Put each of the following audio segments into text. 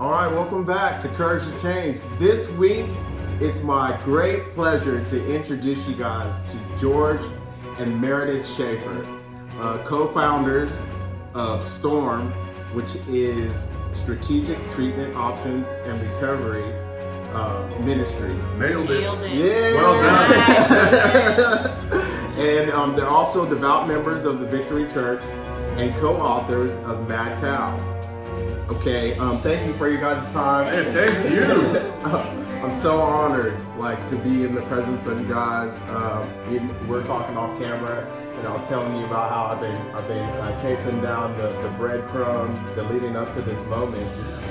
All right, welcome back to Courage to Change. This week, it's my great pleasure to introduce you guys to George and Meredith Shafer, co-founders of S.T.O.R.M, which is Strategic Treatment Options and Recovery Ministries. Nailed it. Yeah. Well done. And they're also devout members of the Victory Church and co-authors of Mad Cow. Okay, thank you for your guys' time. Hey, thank you. I'm so honored, to be in the presence of you guys. We're talking off camera, and I was telling you about how I've been chasing down the breadcrumbs leading up to this moment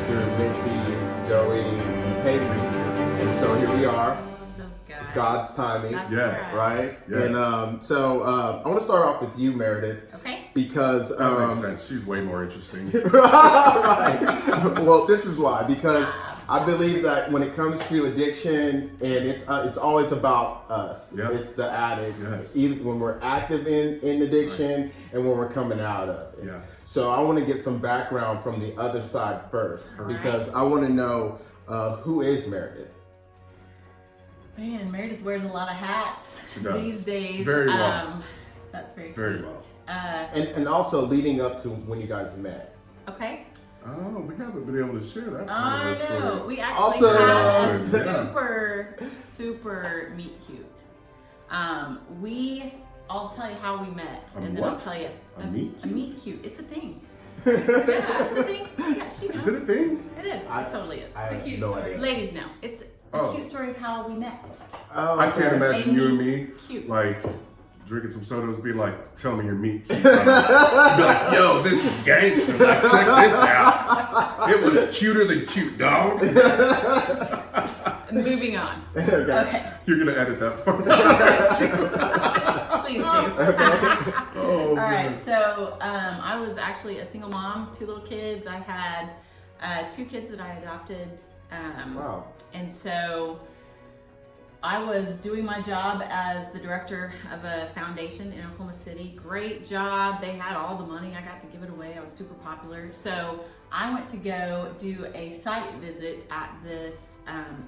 through Mitzi, Joey, and Peyton, and so here we are. It's God's timing. Yes. Right? Yes. And so I want to start off with you, Meredith. Okay. Because that makes sense. She's way more interesting. Right. Well, this is why. Because I believe that when it comes to addiction, and it's always about us. Yep. It's the addicts. Yes. Either when we're active in addiction and when we're coming out of it. Yeah. So I want to get some background from the other side first. Because I want to know who is Meredith? Man, Meredith wears a lot of hats these days. Very well. That's very Very sweet. well. And also leading up to when you guys met. Okay. Oh, we haven't been able to share that I part of the know. story. We actually Also- had a Yeah. super meet cute. I'll tell you how we met, and then what? I'll tell you A meet a meet cute. It's a thing. Yeah, it's a thing. Yeah, she knows. Is it a thing? It is. It totally is. I It's a have cute no story. idea. Ladies know. It's a cute story of how we met. Oh, I can't imagine you and me, Cute. drinking some sodas, be like, tell me your meat. Be like, yo, this is gangster. Like, check this out. It was cuter than cute, dog. Moving on. Okay. You're going to edit that part. Please do. Oh, All right, so I was actually a single mom, 2 little kids. I had 2 kids that I adopted. Wow. And so I was doing my job as the director of a foundation in Oklahoma City. Great job. They had all the money. I got to give it away. I was super popular. So I went to go do a site visit at this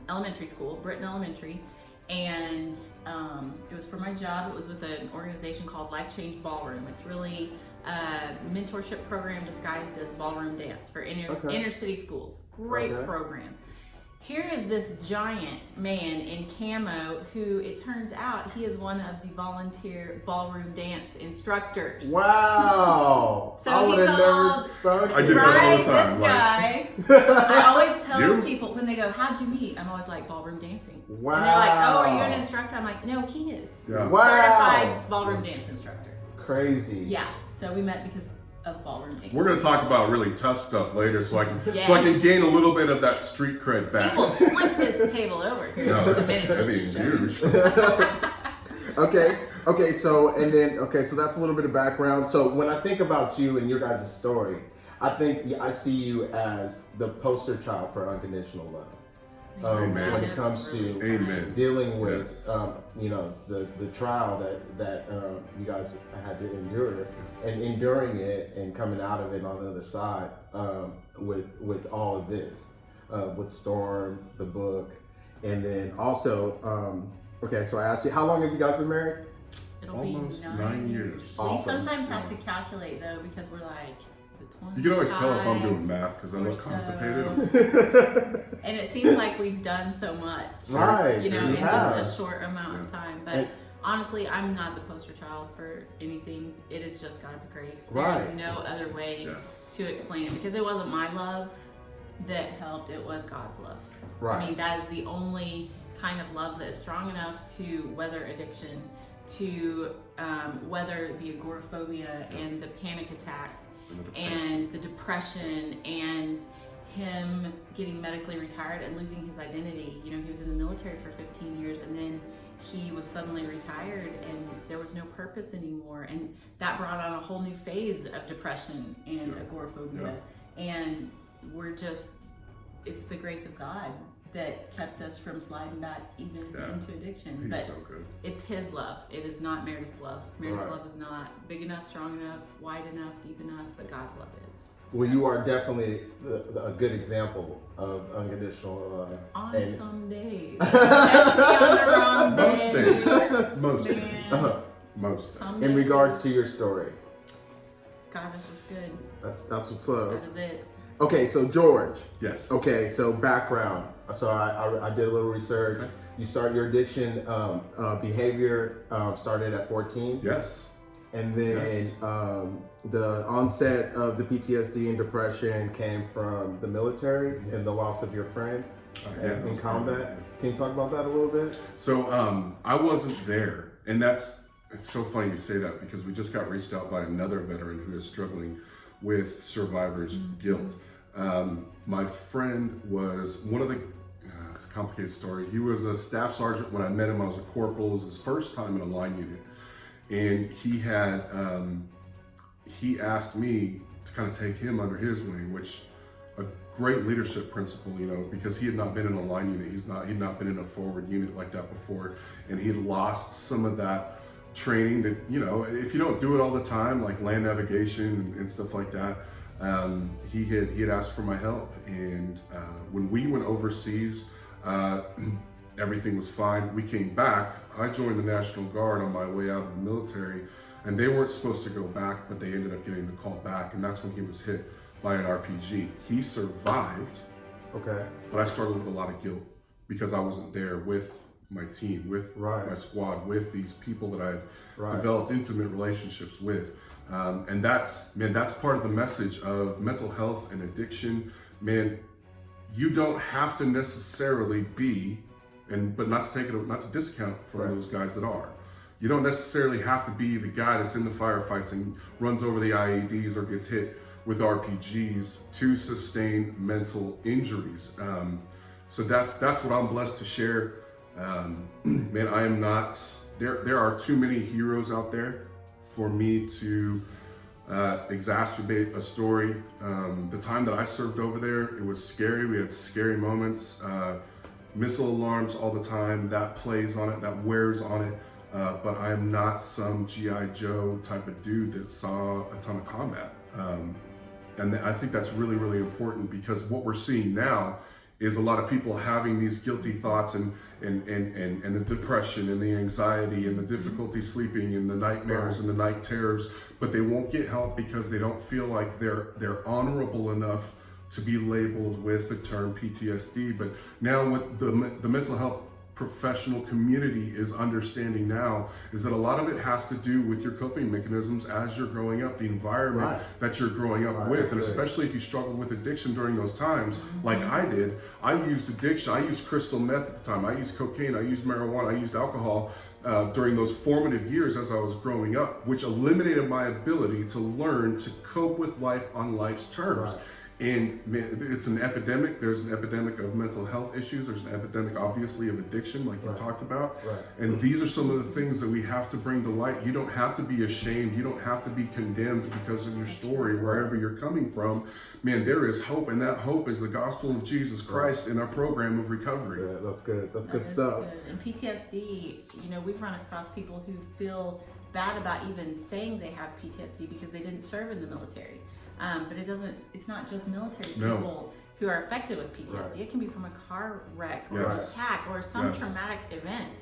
elementary school, Britton Elementary. And it was for my job. It was with an organization called Life Change Ballroom. It's really a mentorship program disguised as ballroom dance for inner city schools. Great program. Here is this giant man in camo who, it turns out, he is one of the volunteer ballroom dance instructors. Wow. So I would he's have all- never thought I did that all the time. This guy. I always tell You? people when they go, how'd you meet? I'm always like, ballroom dancing. Wow. And they're like, oh, are you an instructor? I'm like, no, he is. Yeah. Wow. Certified ballroom dance instructor. Crazy. Yeah. So we met because of ballroom dance. We're going to talk about really tough stuff later so I can gain a little bit of that street cred back. People flip this table over here. No, just a it's minute heavy just and to show you. Okay. So that's a little bit of background. So when I think about you and your guys' story, I see you as the poster child for unconditional love. Amen. When it comes to Amen. dealing with, Yes. the trial that you guys had to endure, and enduring it and coming out of it on the other side with all of this, with S.T.O.R.M, the book, and then also, so I asked you, how long have you guys been married? It'll Almost be 9 years. We Awesome. sometimes have to calculate though because we're like, is it 25? You can always tell if I'm doing math because I look constipated. And it seems like we've done so much, Right. in you just have. a short amount of time. But honestly, I'm not the poster child for anything. It is just God's grace. Right. There's no other way Yes. to explain it because it wasn't my love that helped. It was God's love. Right. I mean, that is the only kind of love that is strong enough to weather addiction, to weather the agoraphobia and the panic attacks and the depression and him getting medically retired and losing his identity. You know, he was in the military for 15 years and then he was suddenly retired and there was no purpose anymore. And that brought on a whole new phase of depression and agoraphobia. And it's the grace of God that kept us from sliding back even into addiction. He's but so good. it's his love. It is not Meredith's love. Meredith's Right. love is not big enough, strong enough, wide enough, deep enough, but God's love is. Well, you are definitely a good example of unconditional love. On some days. Catch me on the wrong Most day. days. Most days. Man. Most days. Some In days, regards to your story, God is just good. that's what's up. That is it. Okay, so George. Yes. Okay, so background. So I did a little research. Okay. You started your addiction behavior started at 14. Yes. And then Yes. the onset of the PTSD and depression came from the military and the loss of your friend in combat. Can you talk about that a little bit? So I wasn't there, and it's so funny you say that because we just got reached out by another veteran who is struggling with survivor's guilt. My friend was one of the, it's a complicated story. He was a staff sergeant when I met him. I was a corporal. It was his first time in a line unit. And he had, he asked me to kind of take him under his wing, which a great leadership principle, you know, because he had not been in a line unit. He'd not been in a forward unit like that before. And he had lost some of that training that, you know, if you don't do it all the time, like land navigation and stuff like that, he had asked for my help. And when we went overseas, everything was fine. We came back. I joined the National Guard on my way out of the military, and they weren't supposed to go back, but they ended up getting the call back, and that's when he was hit by an RPG. He survived, Okay. but I struggled with a lot of guilt because I wasn't there with my team, with my squad, with these people that I developed intimate relationships with. And that's part of the message of mental health and addiction. Man, you don't have to necessarily be, but not to discount from those guys that are. You don't necessarily have to be the guy that's in the firefights and runs over the IEDs or gets hit with RPGs to sustain mental injuries. So that's what I'm blessed to share. Man, I am not, there are too many heroes out there for me to exacerbate a story. The time that I served over there, it was scary. We had scary moments. Missile alarms all the time, that plays on it, that wears on it, but I am not some G.I. Joe type of dude that saw a ton of combat. And I think that's really, really important because what we're seeing now is a lot of people having these guilty thoughts and the depression and the anxiety and the difficulty sleeping and the nightmares and the night terrors, but they won't get help because they don't feel like they're honorable enough to be labeled with the term PTSD. But now what the mental health professional community is understanding now is that a lot of it has to do with your coping mechanisms as you're growing up, the environment that you're growing up with. And especially if you struggle with addiction during those times, like I did. I used addiction, I used crystal meth at the time, I used cocaine, I used marijuana, I used alcohol during those formative years as I was growing up, which eliminated my ability to learn to cope with life on life's terms. And it's an epidemic. There's an epidemic of mental health issues. There's an epidemic, obviously, of addiction, like you talked about. And these are some of the things that we have to bring to light. You don't have to be ashamed. You don't have to be condemned because of your story, wherever you're coming from. Man, there is hope, and that hope is the gospel of Jesus Christ in our program of recovery. Yeah, that's good. That's good stuff. Good. And PTSD, you know, we've run across people who feel bad about even saying they have PTSD because they didn't serve in the military. But it's not just military people who are affected with PTSD. It can be from a car wreck or an attack or some traumatic event.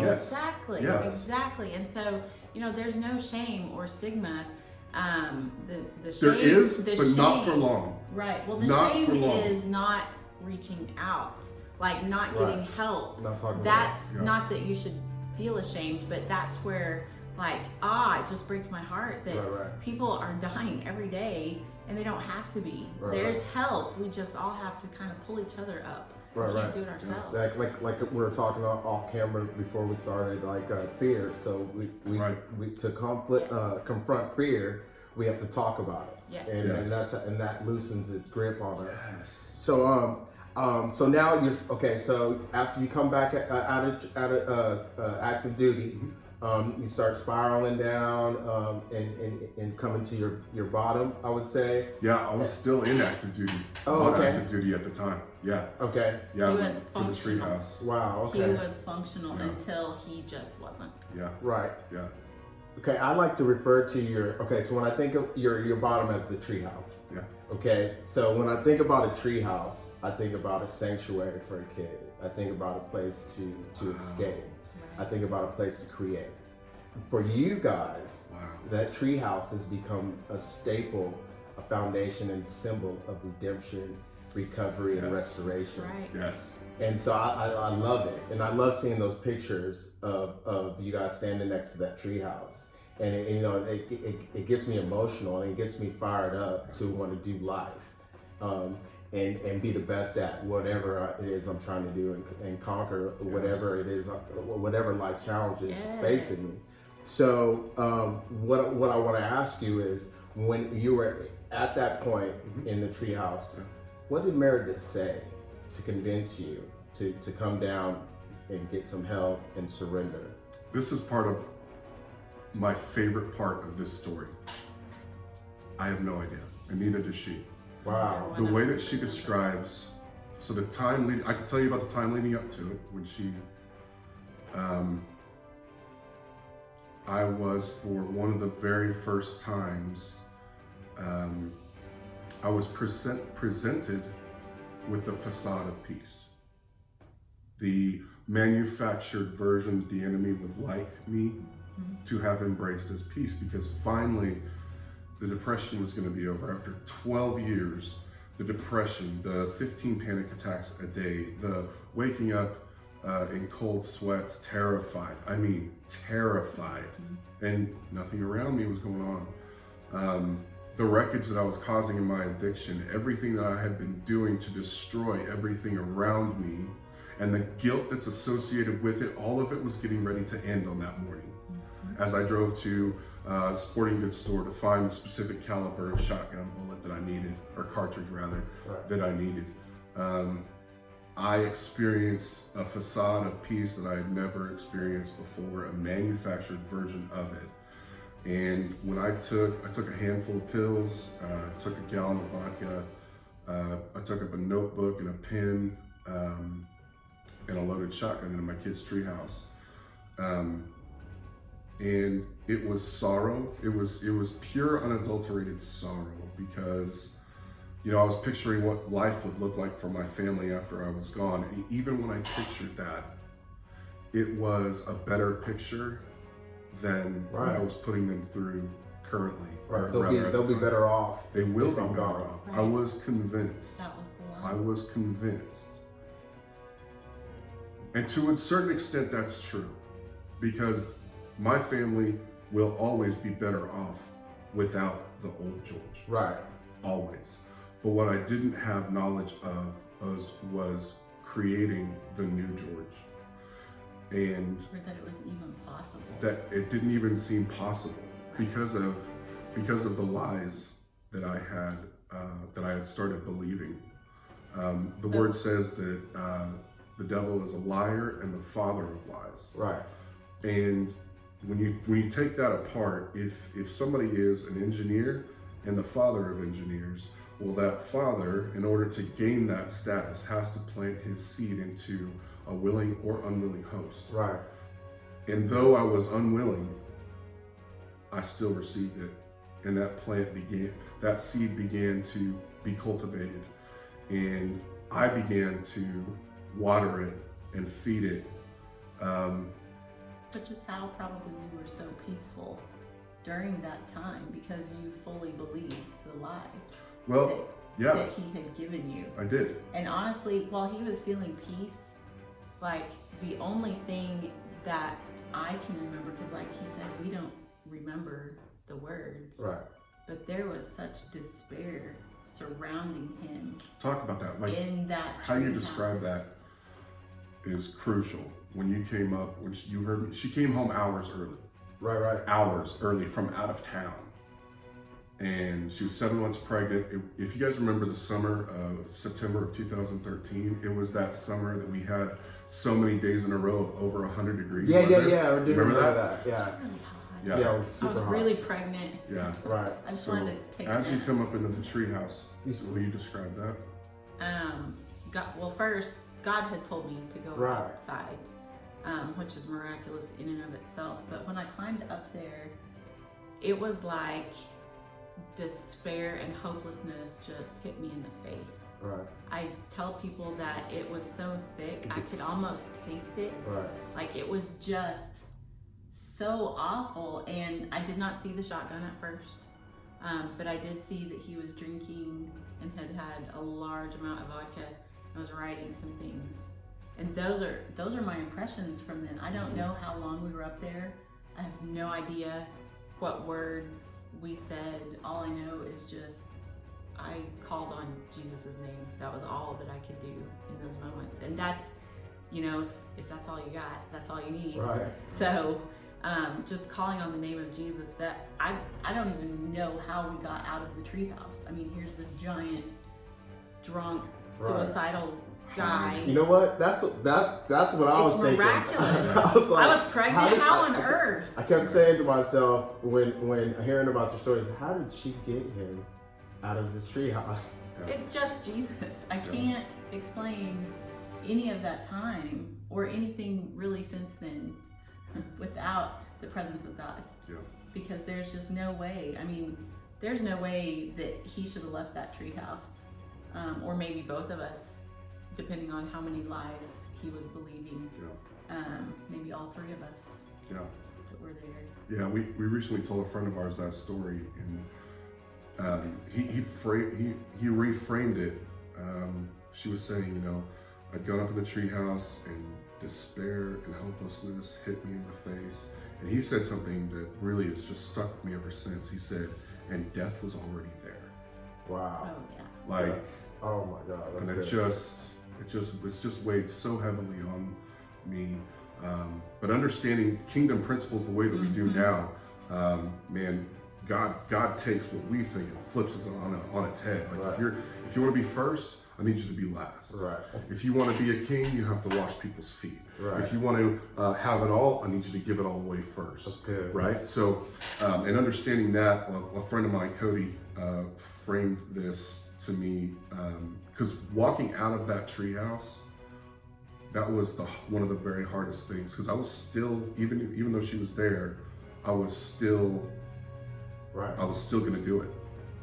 Exactly. And so, you know, there's no shame or stigma. The shame, there is, the but shame, not for long. Right. Well, the not shame is not reaching out, like not getting help. That's not that you should feel ashamed, but that's where, like, it just breaks my heart that people are dying every day and they don't have to be. There's help. We just all have to kind of pull each other up. We can't do it ourselves. Like we were talking off camera before we started, like fear. So we to confront fear, we have to talk about it. And that loosens its grip on us. So so now you're okay. So after you come back out of active duty, You start spiraling down and coming to your bottom, I would say. Yeah, I was still in active duty. Oh, on okay. active duty at the time. Yeah. Okay. Yeah. He was for the functional. treehouse. Wow. He Okay. was functional until he just wasn't. Yeah. Right. Yeah. Okay. I like to refer to so when I think of your bottom as the treehouse. Yeah. Okay. So when I think about a treehouse, I think about a sanctuary for a kid. I think about a place to escape. I think about a place to create. For you guys, that treehouse has become a staple, a foundation and symbol of redemption, recovery, and restoration. Right. Yes. And so I love it. And I love seeing those pictures of you guys standing next to that treehouse. And it gets me emotional and it gets me fired up to want to do life. And be the best at whatever it is I'm trying to do and conquer whatever it is, whatever life challenges is facing me. So what I want to ask you is, when you were at that point in the treehouse, what did Meredith say to convince you to come down and get some help and surrender? This is part of my favorite part of this story. I have no idea, and neither does she. Wow. The way that she describes, so the time leading, I can tell you about the time leading up to it, when she, I was, for one of the very first times, I was presented with the Facade of Peace. The manufactured version that the enemy would like me to have embraced as peace, because finally, the depression was going to be over. After 12 years, the depression, the 15 panic attacks a day, the waking up in cold sweats, terrified. I mean, terrified. And nothing around me was going on. The wreckage that I was causing in my addiction, everything that I had been doing to destroy everything around me, and the guilt that's associated with it, all of it was getting ready to end on that morning. As I drove to sporting goods store to find the specific caliber of shotgun bullet that I needed, or cartridge rather, that I needed. I experienced a facade of peace that I had never experienced before, a manufactured version of it. And when I took a handful of pills, took a gallon of vodka, I took up a notebook and a pen, and a loaded shotgun in my kid's treehouse. And it was sorrow. It was pure, unadulterated sorrow, because, I was picturing what life would look like for my family after I was gone. And even when I pictured that, it was a better picture than what I was putting them through currently. Right. They'll be better off. They will be better off. Right. I was convinced. That was the line. I was convinced. And to a certain extent, that's true, because my family will always be better off without the old George. Right. Always. But what I didn't have knowledge of was creating the new George. And Or that it was even possible. that it didn't even seem possible because of the lies that I had started believing. The word says that the devil is a liar and the father of lies. Right. And when you take that apart, if somebody is an engineer and the father of engineers, well, that father, in order to gain that status, has to plant his seed into a willing or unwilling host. Right. And though I was unwilling, I still received it. And that seed began to be cultivated. And I began to water it and feed it. Which is how probably you were so peaceful during that time, because you fully believed the lie that he had given you. I did. And honestly, while he was feeling peace, like, the only thing that I can remember, because like he said, we don't remember the words. Right. But there was such despair surrounding him. Talk about that. Like, in that how you treehouse. describe that is crucial. When you came up, you heard me, she came home hours early. Right. Hours early from out of town. And she was 7 months pregnant. If you guys remember the summer of September of 2013, it was that summer that we had so many days in a row of over 100 degrees. Yeah. I do Remember remember that? Yeah. It was really hot. Yeah, it was super I was hot. really pregnant. Yeah. Right. I just So wanted to take as a you nap. come up into the treehouse, will you describe that? First, God had told me to go Right. outside, which is miraculous in and of itself. But when I climbed up there, it was like despair and hopelessness just hit me in the face. Right. I tell people that it was so thick, I could almost taste it. Right. Like it was just so awful. And I did not see the shotgun at first, but I did see that he was drinking and had a large amount of vodka and was writing some things. And those are my impressions from then. I don't know how long we were up there. I have no idea what words we said. All I know is just I called on Jesus' name. That was all that I could do in those moments. And that's, if that's all you got, that's all you need. Right. So just calling on the name of Jesus, that I don't even know how we got out of the treehouse. I mean, here's this giant, drunk, suicidal guy. You know what? That's what I was thinking. Miraculous. I was like, I was pregnant. How on earth? I kept saying to myself when hearing about your stories, how did she get him out of this treehouse? It's just Jesus. I can't explain any of that time or anything really since then without the presence of God. Yeah. Because there's just no way. I mean, there's no way that he should have left that treehouse, or maybe both of us, depending on how many lies he was believing. Yeah. Maybe all three of us. Yeah. That were there. Yeah, we recently told a friend of ours that story, and he reframed it. She was saying, I'd gone up in the treehouse and despair and hopelessness hit me in the face. And he said something that really has just stuck with me ever since. He said, and death was already there. Wow. Oh yeah. Like, oh my God. That's and it's just weighed so heavily on me. But understanding kingdom principles the way that we do now, man, God takes what we think and flips it on its head. Like right. if you want to be first, I need you to be last. Right. If you want to be a king, you have to wash people's feet. Right. If you want to have it all, I need you to give it all away first. That's good. Right? So, and understanding that, a friend of mine, Cody, framed this to me, because walking out of that treehouse, that was one of the very hardest things, because I was still, even though she was there, I was still going to do it.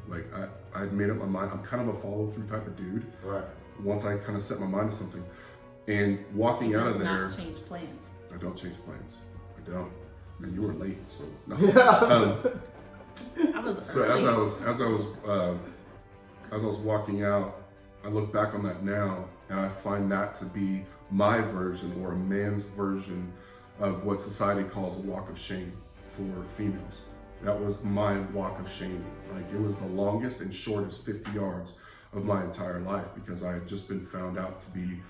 Like I'd made up my mind. I'm kind of a follow through type of dude. Right. Once I kind of set my mind to something, and walking out of there, not change plans. I don't change plans. I don't. And you were late, so no. I was So early. as I was walking out, I look back on that now, and I find that to be my version or a man's version of what society calls a walk of shame for females. That was my walk of shame. Like it was the longest and shortest 50 yards of my entire life, because I had just been found out to be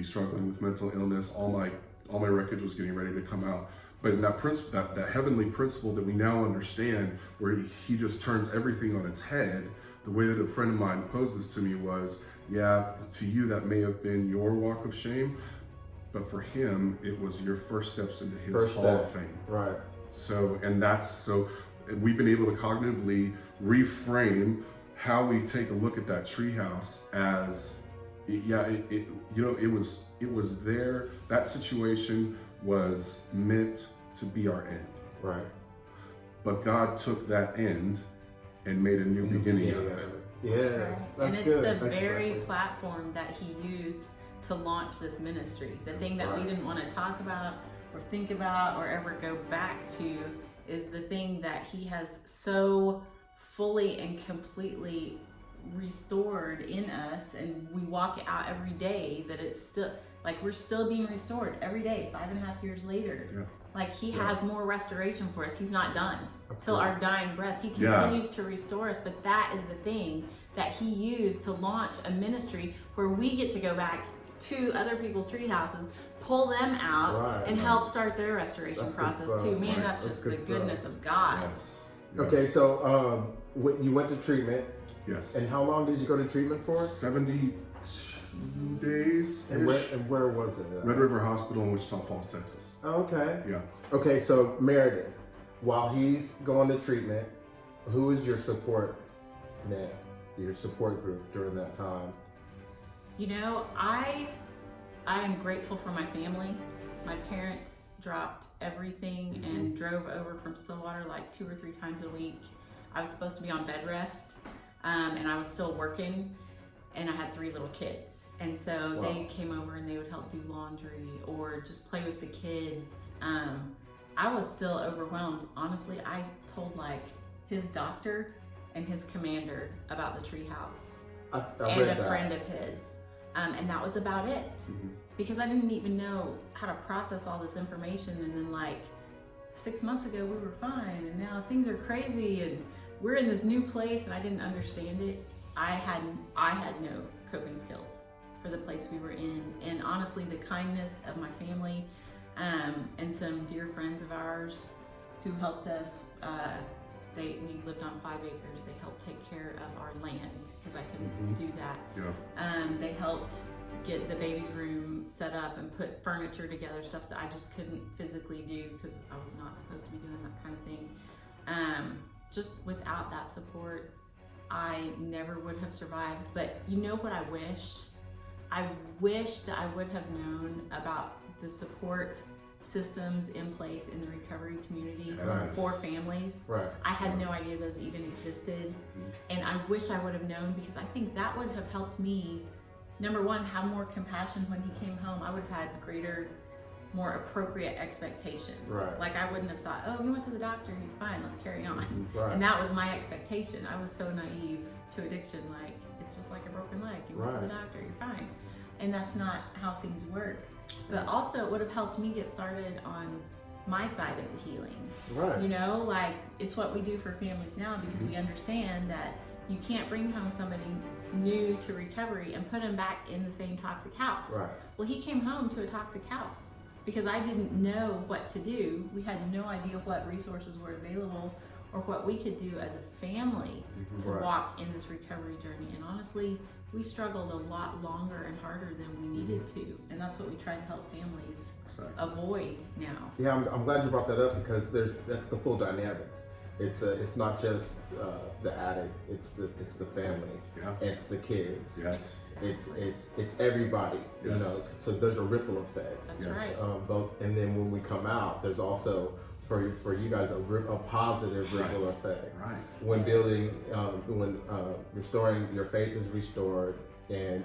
struggling with mental illness. All my wreckage was getting ready to come out. But in that principle, that heavenly principle that we now understand, where he just turns everything on its head, the way that a friend of mine posed this to me was, yeah, to you that may have been your walk of shame, but for him, it was your first steps into his Hall of Fame. Right. So we've been able to cognitively reframe how we take a look at that treehouse as, it was there. That situation was meant to be our end. Right. But God took that end and made a new beginning out of it. Yes, that's and it's good. the very platform that he used to launch this ministry. The thing that we didn't want to talk about or think about or ever go back to is the thing that he has so fully and completely restored in us, and we walk out every day that it's still like we're still being restored every day 5.5 years later. Yeah. Like he has more restoration for us. He's not done till good. our dying breath. He continues to restore us, but that is the thing that he used to launch a ministry where we get to go back to other people's tree houses, pull them out, and help start their restoration process too. Man, that's just the goodness of God. Yes. Okay, so you went to treatment. Yes. And how long did you go to treatment for? 2 days. And where was it? Red River Hospital in Wichita Falls, Texas. Okay. Yeah. Okay, so Meredith, while he's going to treatment, who is your support net, your support group during that time? You know, I am grateful for my family. My parents dropped everything and drove over from Stillwater like 2 or 3 times a week. I was supposed to be on bed rest, and I was still working, and I had 3 little kids. And so they came over and they would help do laundry or just play with the kids. I was still overwhelmed. Honestly, I told like his doctor and his commander about the treehouse and a friend of his. And that was about it. Because I didn't even know how to process all this information. And then like 6 months ago, we were fine. And now things are crazy and we're in this new place and I didn't understand it. I had no coping skills for the place we were in. And honestly, the kindness of my family and some dear friends of ours who helped us, we lived on 5 acres. They helped take care of our land because I couldn't do that. Yeah. They helped get the baby's room set up and put furniture together, stuff that I just couldn't physically do because I was not supposed to be doing that kind of thing. Just without that support, I never would have survived. But you know what I wish? I wish that I would have known about the support systems in place in the recovery community for families. Right. I had no idea those even existed. And I wish I would have known because I think that would have helped me, number one, have more compassion when he came home. I would have had greater, more appropriate expectations. Right. Like I wouldn't have thought, oh, he went to the doctor, he's fine, let's carry on. Right. And that was my expectation. I was so naive to addiction, like it's just like a broken leg. You went to the doctor, you're fine. And that's not how things work. But also it would have helped me get started on my side of the healing. Right. You know, like it's what we do for families now because we understand that you can't bring home somebody new to recovery and put him back in the same toxic house. Right. Well, he came home to a toxic house because I didn't know what to do. We had no idea what resources were available or what we could do as a family to walk in this recovery journey. And honestly, we struggled a lot longer and harder than we needed to. And that's what we try to help families avoid now. Yeah, I'm glad you brought that up because that's the full dynamics. It's not just the addict, it's the family, it's the kids, it's everybody, you know. So there's a ripple effect. That's right. Both, and then when we come out, there's also for you guys a positive ripple effect. Right. When building, when restoring your faith is restored, and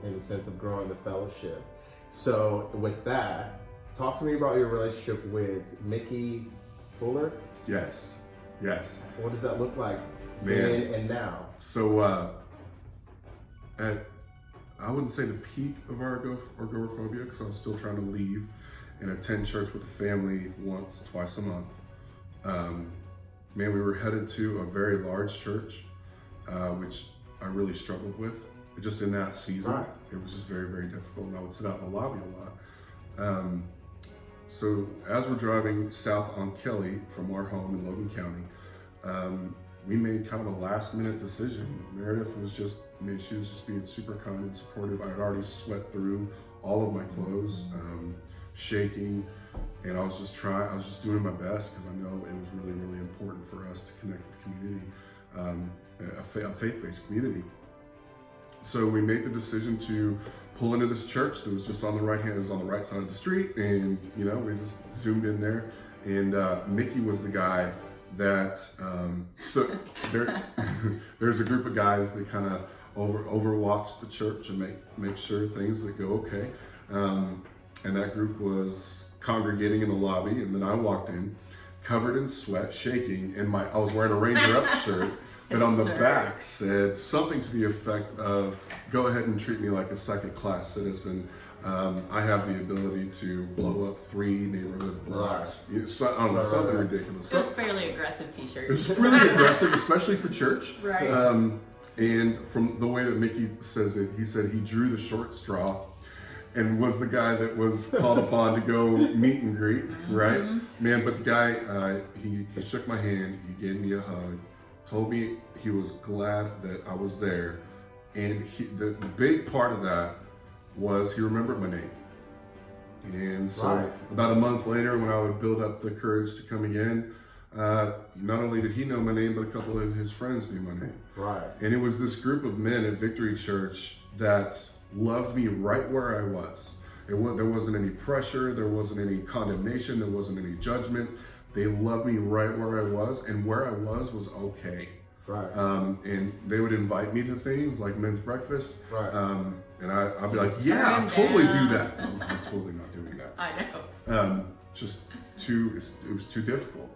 in the sense of growing the fellowship. So with that, talk to me about your relationship with Mickey Fuller. Yes. What does that look like then and now? So at, I wouldn't say the peak of our agoraphobia because I was still trying to leave and attend church with the family once, twice a month. We were headed to a very large church, which I really struggled with. Just in that season, it was just very, very difficult, and I would sit out in the lobby a lot. So as we're driving south on Kelly from our home in Logan County, we made kind of a last minute decision. Meredith was just being super kind and supportive. I had already sweat through all of my clothes, shaking, and I was just doing my best because I know it was really, really important for us to connect with the community, a faith-based community. So we made the decision to pull into this church that was just on the right hand, it was on the right side of the street, and we just zoomed in there, and Mickey was the guy that, so there's a group of guys that kind of overwatch the church and make sure things that go okay, and that group was congregating in the lobby, and then I walked in, covered in sweat, shaking, and I was wearing a Ranger Up shirt, but on the back said something to the effect of, "Go ahead and treat me like a second-class citizen. I have the ability to blow up 3 neighborhood blocks." I don't know, something ridiculous. It was a fairly aggressive t-shirt. It was really aggressive, especially for church. Right. And from the way that Mickey says it, he said he drew the short straw and was the guy that was called upon to go meet and greet, right? Man, but the guy, he shook my hand, he gave me a hug, told me he was glad that I was there. And the big part of that was he remembered my name. And so Right. about a month later, when I would build up the courage to come again, not only did he know my name, but a couple of his friends knew my name. Right. And it was this group of men at Victory Church that loved me right where I was. There wasn't any pressure, there wasn't any condemnation, there wasn't any judgment. They loved me right where I was, and where I was okay. Right. And they would invite me to things like men's breakfast. Right. And I'd be like, Turn yeah, I'll them totally down. do that. I'm totally not doing that. I know. It was too difficult.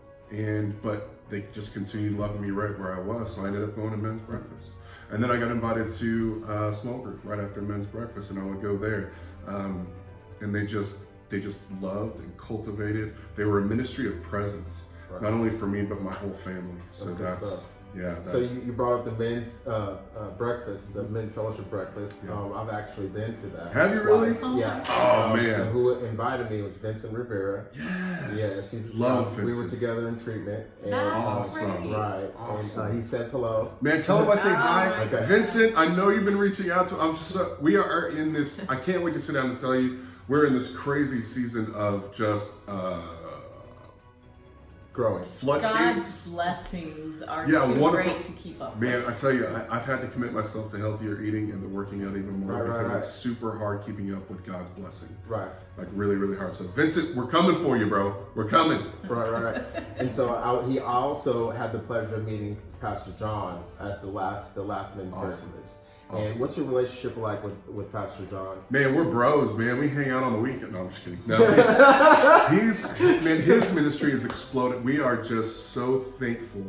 But they just continued loving me right where I was. So I ended up going to men's breakfast. And then I got invited to a small group right after men's breakfast, and I would go there. And they just loved and cultivated. They were a ministry of presence, Right. not only for me, but my whole family. So good stuff. That, So you brought up the men's breakfast, the men's fellowship breakfast. Yeah. I've actually been to that. Have you really? twice. Oh, Yeah. Oh, man. And who invited me was Vincent Rivera. Yes. He's, Love we were Vincent. together in treatment. And, That's Awesome. great. Right. Awesome. And he says hello. Man, tell him I say Oh, hi. my Okay. Vincent, I know you've been reaching out to. We are in this. I can't wait to sit down and tell you. We're in this crazy season of just Growing. floodgates. God's blessings are Yeah, too wonderful. great to keep up Man, with. I tell you, I've had to commit myself to healthier eating and to working out even more Right, because right. it's super hard keeping up with God's blessing. Right. Like really, really hard. So Vincent, we're coming for you, bro. We're coming. Right. And so he also had the pleasure of meeting Pastor John at the last men's Awesome. breakfast. Awesome. And what's your relationship like with Pastor John? Man, we're bros, man. We hang out on the weekend. No, I'm just kidding. No, his ministry has exploded. We are just so thankful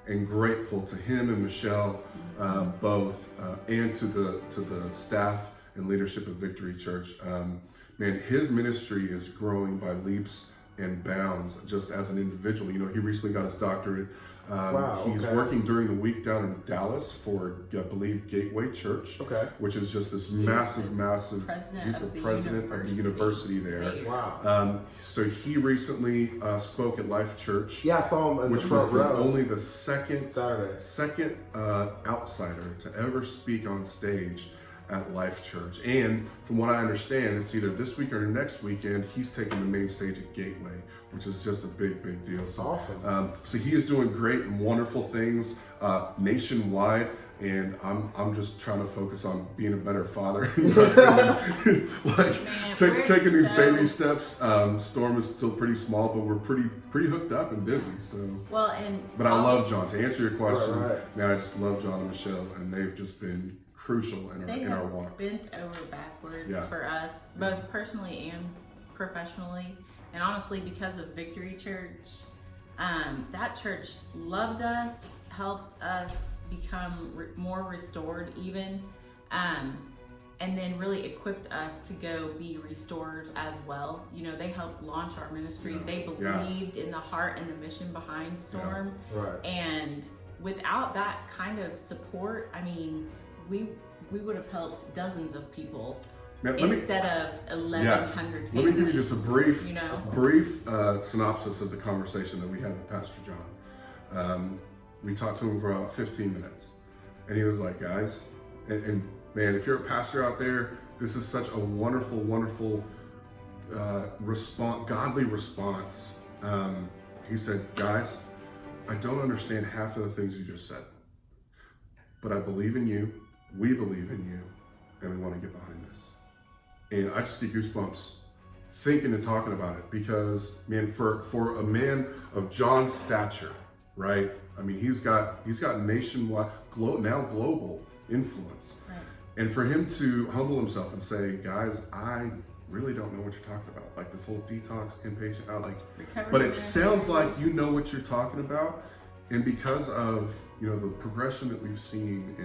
and grateful to him and Michelle, both, and to the staff and leadership of Victory Church. Man, his ministry is growing by leaps and bounds just as an individual. You know, he recently got his doctorate. Wow, He's okay. working during the week down in Dallas for, I believe, Gateway Church, Okay. which is just this He's massive. president He's of the the president of the university there. There. Wow. So he recently spoke at Life Church, Yeah, I saw him in which the was front row. only the second Saturday. outsider to ever speak on stage at Life Church. And from what I understand, it's either this week or next weekend, he's taking the main stage at Gateway, which is just a big, big deal. So, Awesome. So he is doing great and wonderful things nationwide. And I'm just trying to focus on being a better father, taking these baby steps. S.T.O.R.M is still pretty small, but we're pretty hooked up and busy. So, Well, but I love John. To answer your question, Right. man, I just love John and Michelle, and they've just been crucial in they our have walk. bent over backwards Yeah. for us, both personally and professionally. And honestly, because of Victory Church, that church loved us, helped us become more restored even, and then really equipped us to go be restorers as well. You know, they helped launch our ministry. Yeah. They believed in the heart and the mission behind S.T.O.R.M. Right. And without that kind of support, I mean, we would have helped dozens of people Man, instead of 1,100 families. let me give you just a brief You know? synopsis of the conversation that we had with Pastor John. We talked to him for about 15 minutes, and he was like, guys, and man, if you're a pastor out there, this is such a wonderful, wonderful godly response. He said, guys, I don't understand half of the things you just said, but I believe in you, we believe in you, and we want to get behind this. And I just get goosebumps thinking and talking about it, because man, for a man of John's stature, right? I mean, he's got nationwide, now global influence. Right. And for him to humble himself and say, guys, I really don't know what you're talking about. Like this whole detox, inpatient, Recovery but it ministry. sounds like you know what you're talking about. And because of, you know, the progression that we've seen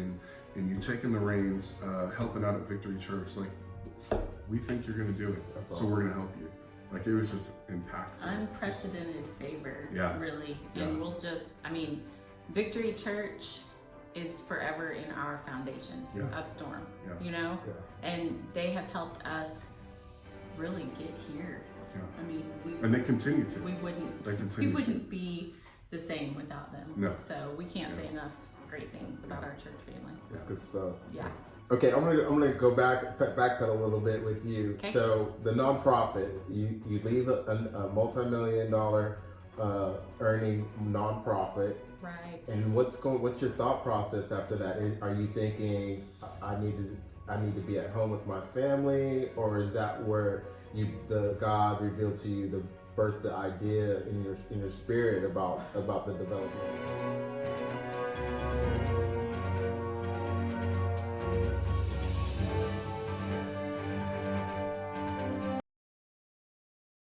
and you taking the reins, helping out at Victory Church, like, we think you're going to do it. That's so awesome. we're going to help you. Like, it was just impactful. Unprecedented favor, Yeah. really. Yeah. And we'll just, I mean, Victory Church is forever in our foundation Yeah. of S.T.O.R.M, Yeah. you know? Yeah. And they have helped us really get here. Yeah. I mean, And they continue to. we wouldn't They continue we wouldn't be the same without them. No. So we can't Yeah. say enough great things about our church family. That's good stuff. Yeah. Okay, I'm gonna go backpedal a little bit with you. Okay. So the nonprofit, you leave a multi-million-dollar earning nonprofit, Right. and what's your thought process after that? Are you thinking I need to be at home with my family, or is that where the God revealed to you the idea in your spirit about the development?